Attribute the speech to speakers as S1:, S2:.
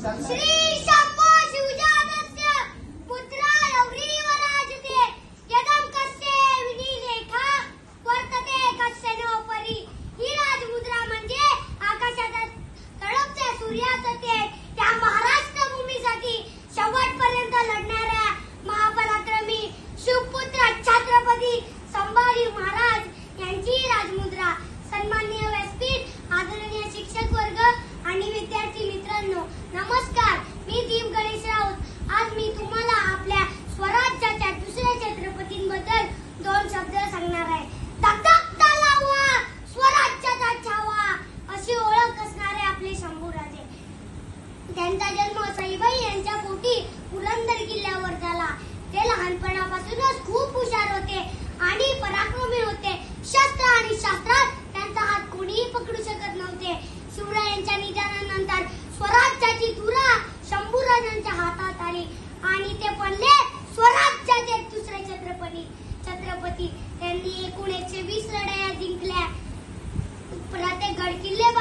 S1: श्री शंभो शिवजातस्य पुत्रा लवरीवराजते यदं कस्य विनिलेखा वर्तते कस्य नोपरी। ही राजमुद्रा म्हणजे आकाशात तळपत्या सूर्याचं तेज, त्या महाराष्ट्र भूमीसाठी शेवटपर्यंत लढणाऱ्या महापराक्रमी शिवपुत्र छत्रपती संभाजी महाराज यांची राजमुद्रा। सन्माननीय व्यासपीठ, आदरणीय शिक्षक वर्ग आणि विद्यार्थी मित्रांनो, नमस्कार। मी दीप गणेश राऊत। आज मी तुम्हाला आपल्या स्वराज्याच्या दुसऱ्या छत्रपतींबद्दल दोन शब्द सांगणार आहे। धगधगता लावा स्वराज्याचा छावा, अशी ओळख असणारे आपले शंभूराजे। त्यांचा जन्म सईबाई यांच्या पोटी पुरंदर किल्ल्यावर झाला। ते लहानपणापासूनच खूप हुशार होते आणि पराक्रमी होते। शस्त्र आणि शास्त्रात त्यांचा हात कोणीही पकडू शकत नव्हते। शिवरायांच्या निधनानंतर स्वराज्याची धुरा शंभूराजांच्या हातात आली आणि ते बनले स्वराज्याचे दुसरे छत्रपती। त्यांनी एकूण 120 लढाया जिंकल्या, प्रत्येक गड किल्ले